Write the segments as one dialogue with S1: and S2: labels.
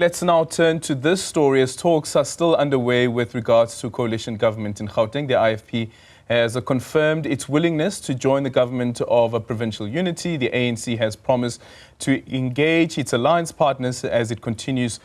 S1: Let's now turn to this story as talks are still underway with regards to coalition government in Gauteng. The IFP has confirmed its willingness to join the government of a provincial unity. The ANC has promised to engage its alliance partners as it continues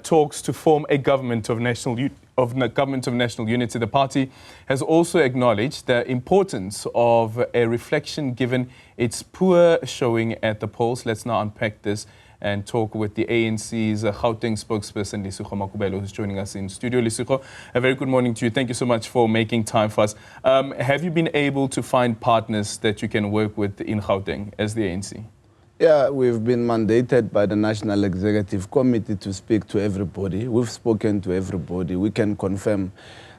S1: talks to form a government of national unity. The party has also acknowledged the importance of a reflection given its poor showing at the polls. Let's now unpack this and talk with the ANC's Gauteng spokesperson, Lesego Makhubela, who's joining us in studio. Lesego, a very good morning to you. Thank you so much for making time for us. Have you been able to find partners that you can work with in Gauteng as the ANC?
S2: Yeah, we've been mandated by the National Executive Committee to speak to everybody. We've spoken to everybody. We can confirm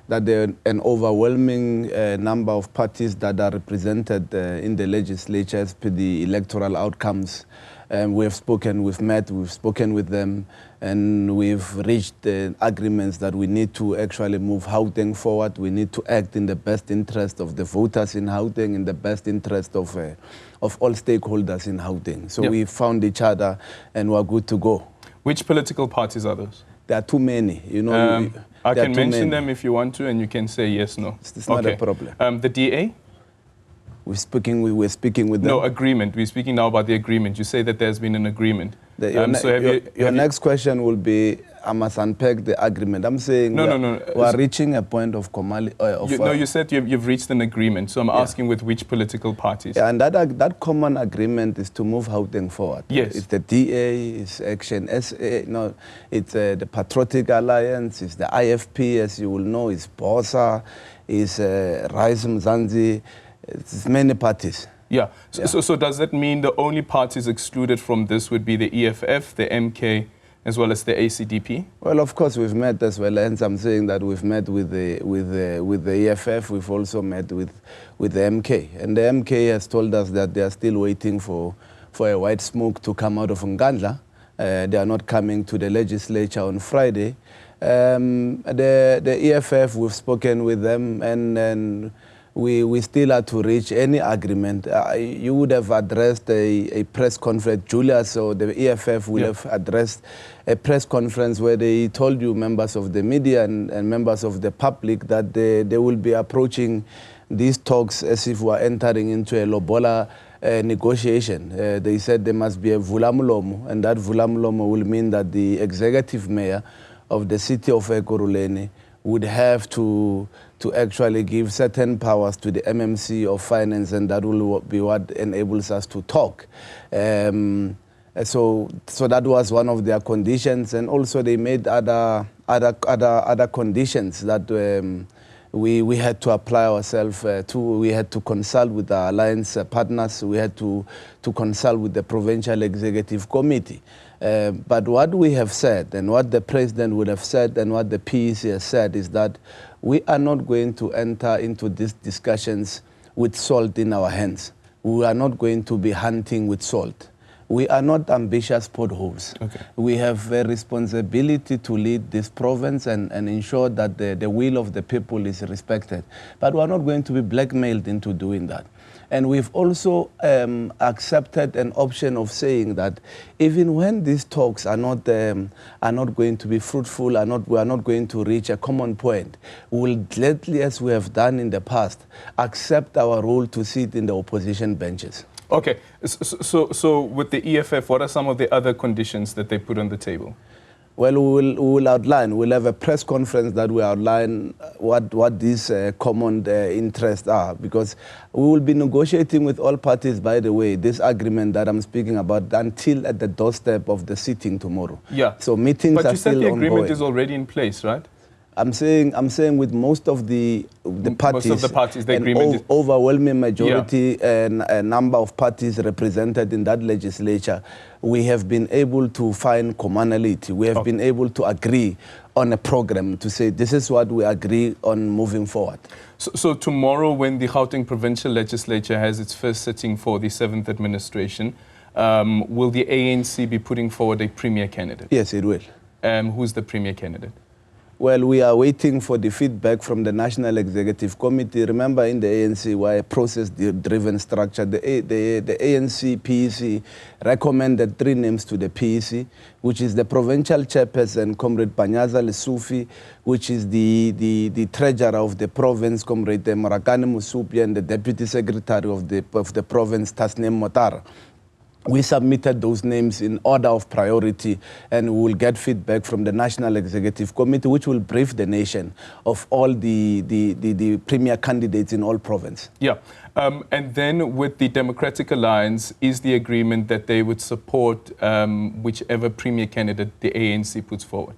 S2: that there are an overwhelming number of parties that are represented in the legislature as per the electoral outcomes. We have spoken, we've met, we've spoken with them, and we've reached agreements that we need to actually move Gauteng forward. We need to act in the best interest of the voters in Gauteng, in the best interest of all stakeholders in Gauteng. So we found each other and we're good to go. Which political parties are those? There are too many. You know,
S1: I can mention them if you want to, and you can say yes, no.
S2: It's not a problem.
S1: The DA?
S2: We're speaking with them.
S1: No, agreement. We're speaking now about the agreement. You say that there's been an agreement.
S2: Your next question will be, I must unpack the agreement. I'm saying
S1: no.
S2: We're reaching a point of
S1: no, you said you've reached an agreement. So I'm asking with which political parties?
S2: Yeah, and that common agreement is to move Gauteng forward.
S1: Yes.
S2: It's the DA, it's Action SA, no, it's the Patriotic Alliance, it's the IFP, as you will know, it's BOSA, it's Rise Mzansi. It's many parties.
S1: Yeah. So does that mean the only parties excluded from this would be the EFF, the MK, as well as the ACDP?
S2: Well, of course, we've met as well. Hence, I'm saying that we've met with the EFF. We've also met with the MK. And the MK has told us that they are still waiting for a white smoke to come out of Ngandla. They are not coming to the legislature on Friday. The EFF, we've spoken with them, and we still have to reach any agreement. You would have addressed a press conference, Julius, or the EFF will have addressed a press conference where they told you, members of the media and members of the public, that they will be approaching these talks as if we're entering into a lobola negotiation. They said there must be a vulamulomo, and that vulamulomo will mean that the executive mayor of the city of Ekurhuleni would have to actually give certain powers to the MMC of finance, and that will be what enables us to talk. So that was one of their conditions, and also they made other conditions that we had to apply ourselves to. We had to consult with our alliance partners. We had to consult with the Provincial Executive Committee. But what we have said, and what the President would have said, and what the PEC has said, is that we are not going to enter into these discussions with salt in our hands. We are not going to be hunting with salt. We are not ambitious potholes. Okay. We have a responsibility to lead this province and ensure that the will of the people is respected. But we are not going to be blackmailed into doing that. And we've also accepted an option of saying that even when these talks are not going to be fruitful, we are not going to reach a common point, we will gladly, as we have done in the past, accept our role to sit in the opposition benches.
S1: Okay, so with the EFF, what are some of the other conditions that they put on the table?
S2: Well, we will outline. We'll have a press conference that will outline what these common interests are, because we will be negotiating with all parties, by the way, this agreement that I'm speaking about, until at the doorstep of the sitting tomorrow. Yeah. So meetings are still ongoing. But you said the agreement
S1: is already in place, right?
S2: I'm saying with most of the parties,
S1: the agreement is
S2: overwhelming majority and a number of parties represented in that legislature, we have been able to find commonality. We have been able to agree on a program to say this is what we agree on moving forward.
S1: So tomorrow, when the Gauteng Provincial Legislature has its first sitting for the 7th administration, will the ANC be putting forward a premier candidate?
S2: Yes, it will.
S1: Who's the premier candidate?
S2: Well, we are waiting for the feedback from the National Executive Committee. Remember, in the ANC, we're a process-driven structure. The ANC PEC recommended 3 names to the PEC, which is the Provincial Chairperson, Comrade Panyaza Lesufi, which is the Treasurer of the province, Comrade Morakane Musupi, and the Deputy Secretary of the province, Tasneem Motara. We submitted those names in order of priority, and we will get feedback from the National Executive Committee, which will brief the nation of all the premier candidates in all provinces.
S1: Yeah. And then with the Democratic Alliance, is the agreement that they would support whichever premier candidate the ANC puts forward?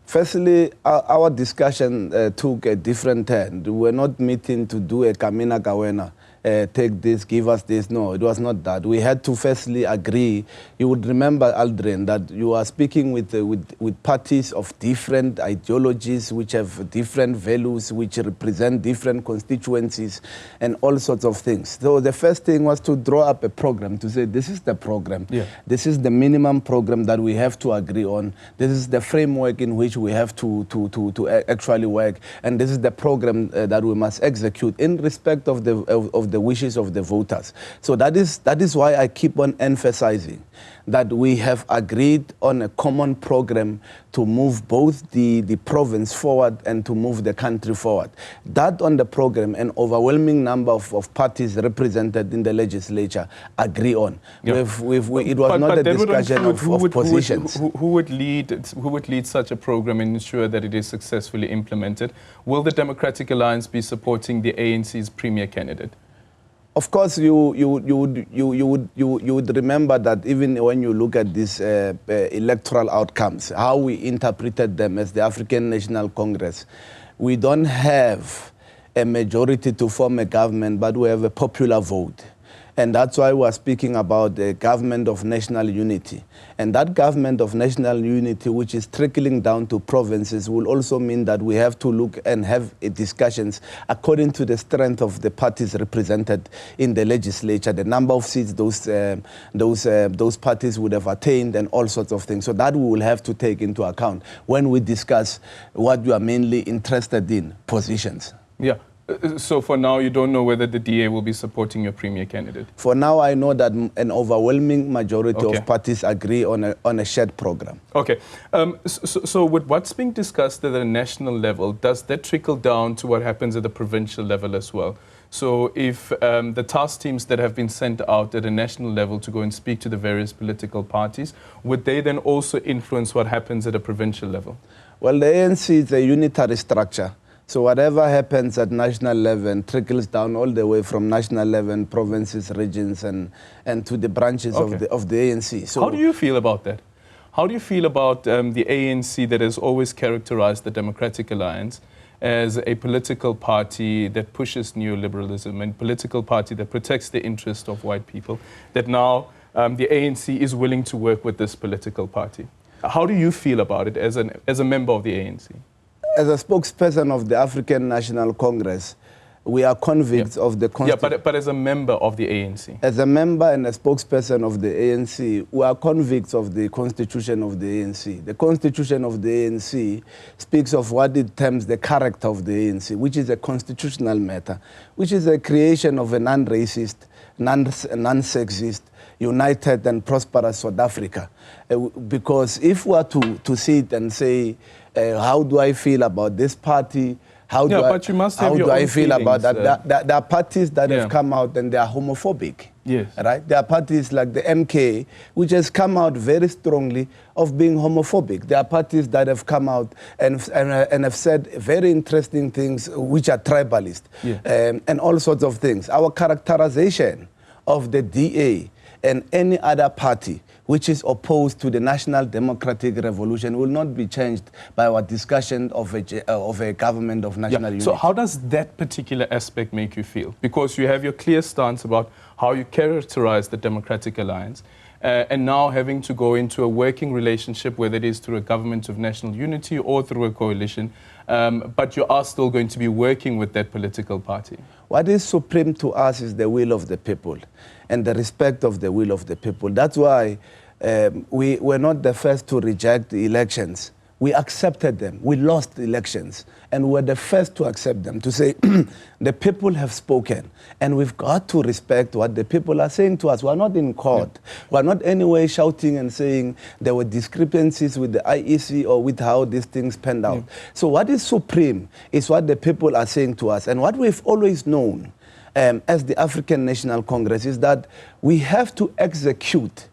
S2: Firstly, our discussion took a different turn. We were not meeting to do a Kamina Kawena. Take this, give us this. No, it was not that. We had to firstly agree. You would remember, Aldrin, that you are speaking with parties of different ideologies, which have different values, which represent different constituencies, and all sorts of things. So the first thing was to draw up a program, to say this is the program. Yeah. This is the minimum program that we have to agree on. This is the framework in which we have to actually work. And this is the program that we must execute in respect of the wishes of the voters. So that is why I keep on emphasizing that we have agreed on a common program to move both the province forward and to move the country forward. That on the program, an overwhelming number of parties represented in the legislature agree on.
S1: Yeah.
S2: It was not a discussion of positions.
S1: Who would lead such a program and ensure that it is successfully implemented? Will the Democratic Alliance be supporting the ANC's premier candidate?
S2: Of course, you would remember that even when you look at these electoral outcomes, how we interpreted them as the African National Congress, we don't have a majority to form a government, but we have a popular vote. And that's why we're speaking about the government of national unity. And that government of national unity, which is trickling down to provinces, will also mean that we have to look and have discussions according to the strength of the parties represented in the legislature, the number of seats those parties would have attained, and all sorts of things. So that we will have to take into account when we discuss what you are mainly interested in, positions.
S1: Yeah. So for now, you don't know whether the DA will be supporting your premier candidate?
S2: For now, I know that an overwhelming majority of parties agree on a shared program.
S1: Okay. So with what's being discussed at the national level, does that trickle down to what happens at the provincial level as well? So if the task teams that have been sent out at a national level to go and speak to the various political parties, would they then also influence what happens at a provincial level? Well,
S2: the ANC is a unitary structure. So whatever happens at national level trickles down all the way from national level, provinces, regions, and to the branches of the ANC. So
S1: how do you feel about that? How do you feel about the ANC that has always characterized the Democratic Alliance as a political party that pushes neoliberalism and political party that protects the interest of white people, that now the ANC is willing to work with this political party? How do you feel about it as a member of the ANC?
S2: As a spokesperson of the African National Congress, we are convicts of the Constitution.
S1: Yeah, but as a member of the ANC?
S2: As a member and a spokesperson of the ANC, we are convicts of the Constitution of the ANC. The Constitution of the ANC speaks of what it terms the character of the ANC, which is a constitutional matter, which is a creation of a non-racist, non-sexist, united and prosperous South Africa. Because if we are to sit and say, how do I feel about this party? How do I feel about that? There are parties that have come out and they are homophobic.
S1: Yes.
S2: Right? There are parties like the MK, which has come out very strongly of being homophobic. There are parties that have come out and have said very interesting things which are tribalist, and all sorts of things. Our characterization of the DA and any other party which is opposed to the National Democratic Revolution will not be changed by our discussion of a government of national unity.
S1: So how does that particular aspect make you feel? Because you have your clear stance about how you characterize the Democratic Alliance, and now having to go into a working relationship, whether it is through a government of national unity or through a coalition, but you are still going to be working with that political party.
S2: What is supreme to us is the will of the people and the respect of the will of the people. That's why we were not the first to reject the elections we accepted them. We lost the elections, and we were the first to accept them, to say, the people have spoken, and we've got to respect what the people are saying to us. We're not in court. We're not anyway shouting and saying there were discrepancies with the IEC or with how these things panned out. So what is supreme is what the people are saying to us, and what we've always known as the African National Congress is that we have to execute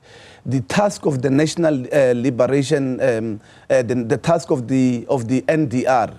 S2: the task of the national liberation, the task of the NDR,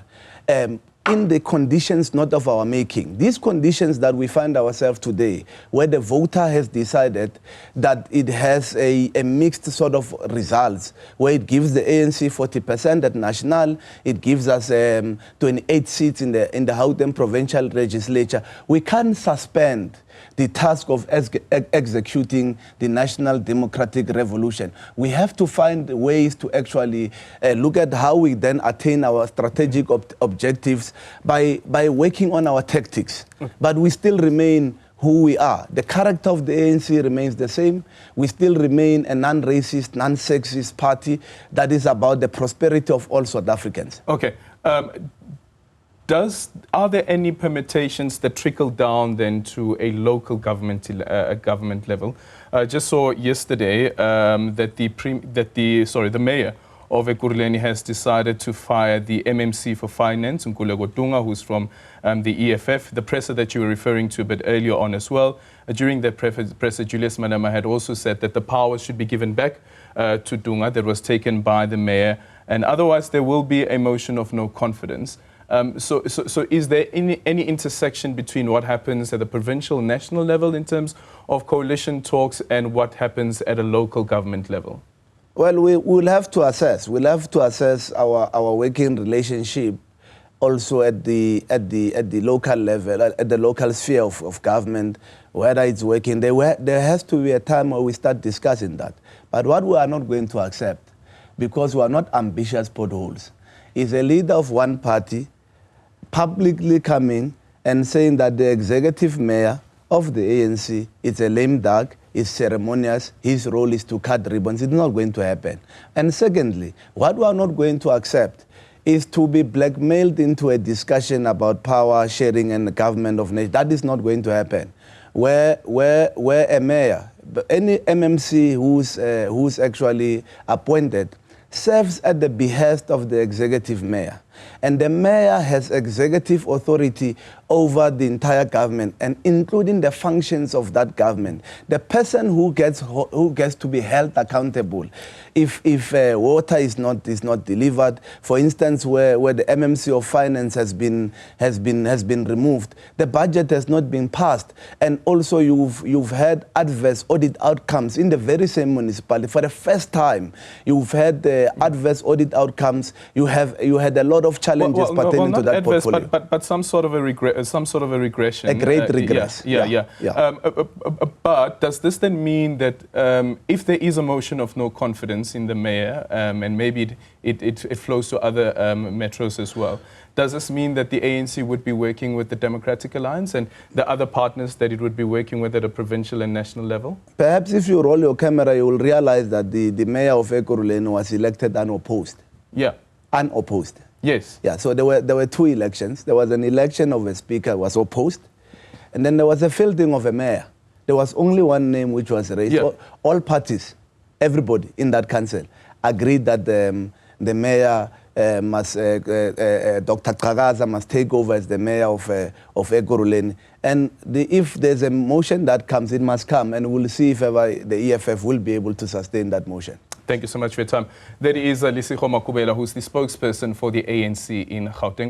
S2: in the conditions not of our making. These conditions that we find ourselves today, where the voter has decided that it has a mixed sort of results, where it gives the ANC 40% at national, it gives us 28 seats in the Gauteng Provincial legislature. We can't suspend the task of executing the national democratic revolution. We have to find ways to actually look at how we then attain our strategic objectives by working on our tactics. But we still remain who we are. The character of the ANC remains the same. We still remain a non-racist, non-sexist party that is about the prosperity of all South Africans.
S1: Okay. Are there any permutations that trickle down then to a local government level? Just saw yesterday that the mayor of Ekurhuleni has decided to fire the MMC for Finance, Nkululeko, who's from the EFF. The presser that you were referring to a bit earlier on as well. During that presser, Julius Malema had also said that the powers should be given back to Dunga that was taken by the mayor, and otherwise there will be a motion of no confidence. So is there any intersection between what happens at the provincial, national level in terms of coalition talks and what happens at a local government level?
S2: Well, we'll have to assess. We'll have to assess our working relationship also at the local level, at the local sphere of government, whether it's working. There has to be a time where we start discussing that. But what we are not going to accept, because we are not ambitious potholes, is a leader of one party publicly coming and saying that the executive mayor of the ANC is a lame duck, is ceremonious, his role is to cut ribbons. It's not going to happen. And secondly, what we are not going to accept is to be blackmailed into a discussion about power sharing and the government of nations. That is not going to happen. Where a mayor, any MMC who's actually appointed, serves at the behest of the executive mayor. And the mayor has executive authority over the entire government, and including the functions of that government. The person who gets to be held accountable if water is not delivered, for instance, where the MMC of Finance has been removed, the budget has not been passed, and also you've had adverse audit outcomes in the very same municipality. For the first time, you've had the adverse audit outcomes. You had a lot of challenges pertaining to that
S1: adverse,
S2: portfolio.
S1: But some sort of a regression.
S2: A great regress.
S1: But does this then mean that if there is a motion of no confidence in the mayor, and maybe it flows to other metros as well, does this mean that the ANC would be working with the Democratic Alliance and the other partners that it would be working with at a provincial and national level?
S2: Perhaps if you roll your camera, you will realize that the mayor of Ekurhuleni was elected unopposed.
S1: Yeah.
S2: Unopposed.
S1: Yes.
S2: Yeah, so there were two elections. There was an election of a speaker was opposed, and then there was a fielding of a mayor. There was only one name which was raised.
S1: Yeah.
S2: All parties, everybody in that council, agreed that the mayor Dr. Kagaza must take over as the mayor of Ekurhuleni. And if there's a motion that comes, it must come, and we'll see if ever the EFF will be able to sustain that motion.
S1: Thank you so much for your time. That is Lesego Makhubela, who's the spokesperson for the ANC in Gauteng.